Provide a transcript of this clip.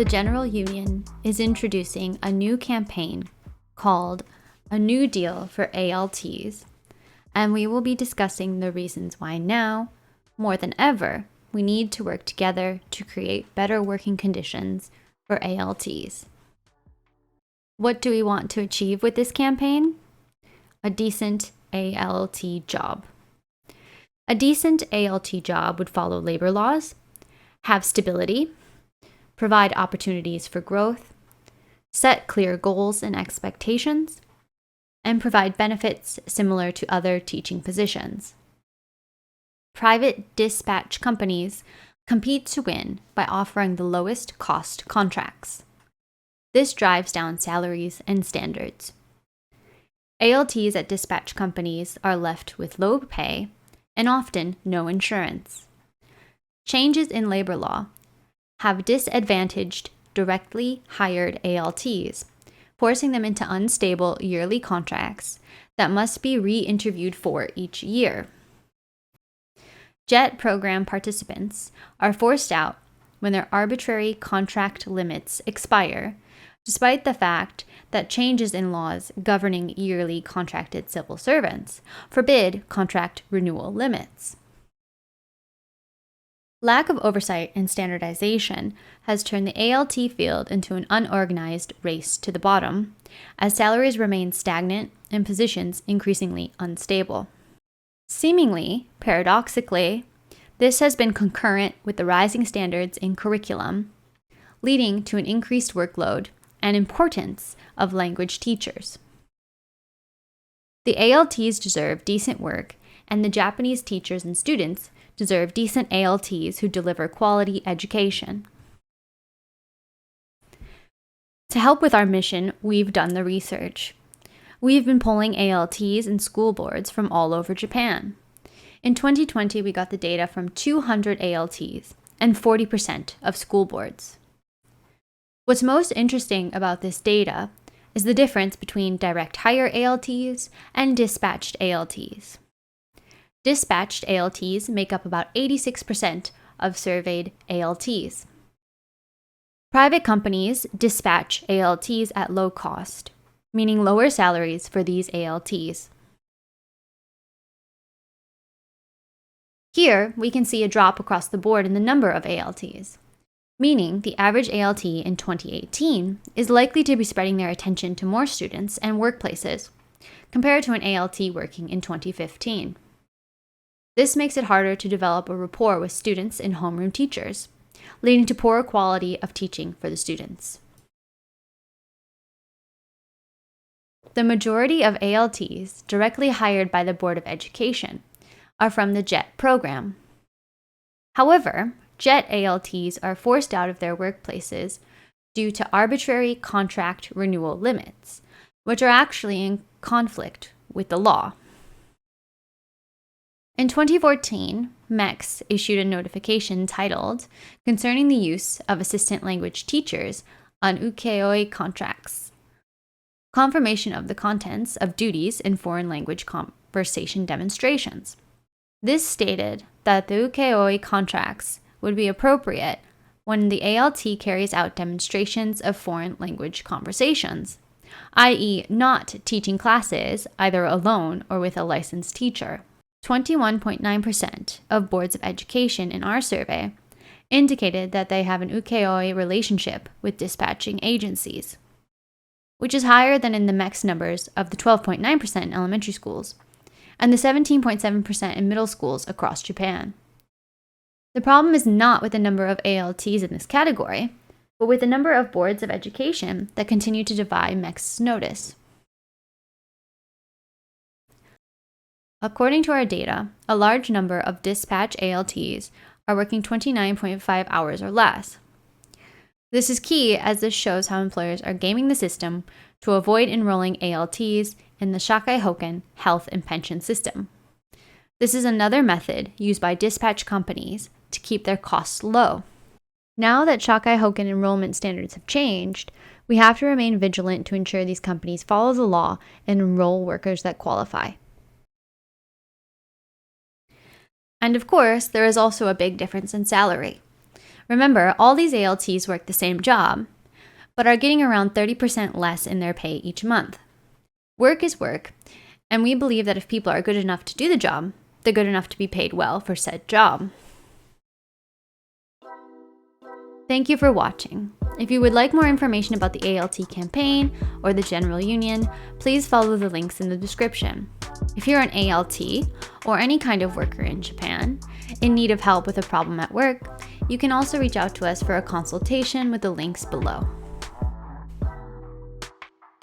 the General Union is introducing a new campaign called A New Deal for ALTs, and we will be discussing the reasons why now, more than ever, we need to work together to create better working conditions for ALTs. What do we want to achieve with this campaign? A decent ALT job. A decent ALT job would follow labor laws, have stability, provide opportunities for growth, set clear goals and expectations, and provide benefits similar to other teaching positions. Private dispatch companies compete to win by offering the lowest cost contracts. This drives down salaries and standards. ALTs at dispatch companies are left with low pay and often no insurance. Changes in labor law have disadvantaged directly hired ALTs, forcing them into unstable yearly contracts that must be re-interviewed for each year. JET program participants are forced out when their arbitrary contract limits expire, despite the fact that changes in laws governing yearly contracted civil servants forbid contract renewal limits. Lack of oversight and standardization has turned the ALT field into an unorganized race to the bottom, as salaries remain stagnant and positions increasingly unstable. Seemingly, paradoxically, this has been concurrent with the rising standards in curriculum, leading to an increased workload and importance of language teachers. The ALTs deserve decent work, and the Japanese teachers and students deserve decent ALTs who deliver quality education. To help with our mission, we've done the research. We've been polling ALTs and school boards from all over Japan. In 2020, we got the data from 200 ALTs and 40% of school boards. What's most interesting about this data is the difference between direct hire ALTs and dispatched ALTs. Dispatched ALTs make up about 86% of surveyed ALTs. Private companies dispatch ALTs at low cost, meaning lower salaries for these ALTs. Here, we can see a drop across the board in the number of ALTs, meaning the average ALT in 2018 is likely to be spreading their attention to more students and workplaces, compared to an ALT working in 2015. This makes it harder to develop a rapport with students and homeroom teachers, leading to poorer quality of teaching for the students. The majority of ALTs directly hired by the Board of Education are from the JET program. However, JET ALTs are forced out of their workplaces due to arbitrary contract renewal limits, which are actually in conflict with the law. In 2014, MEX issued a notification titled Concerning the Use of Assistant Language Teachers on Ukeoi Contracts, Confirmation of the Contents of Duties in Foreign Language Conversation Demonstrations. This stated that the ukeoi contracts would be appropriate when the ALT carries out demonstrations of foreign language conversations, i.e. not teaching classes either alone or with a licensed teacher. 21.9% of boards of education in our survey indicated that they have an ukeoi relationship with dispatching agencies, which is higher than in the MEX numbers of the 12.9% in elementary schools and the 17.7% in middle schools across Japan. The problem is not with the number of ALTs in this category, but with the number of boards of education that continue to defy MEX's notice. According to our data, a large number of dispatch ALTs are working 29.5 hours or less. This is key as this shows how employers are gaming the system to avoid enrolling ALTs in the Shakai Hoken health and pension system. This is another method used by dispatch companies to keep their costs low. Now that Shakai Hoken enrollment standards have changed, we have to remain vigilant to ensure these companies follow the law and enroll workers that qualify. And of course, there is also a big difference in salary. Remember, all these ALTs work the same job, but are getting around 30% less in their pay each month. Work is work, and we believe that if people are good enough to do the job, they're good enough to be paid well for said job. Thank you for watching. If you would like more information about the ALT campaign or the General Union, please follow the links in the description. If you're an ALT or any kind of worker in Japan in need of help with a problem at work, you can also reach out to us for a consultation with the links below.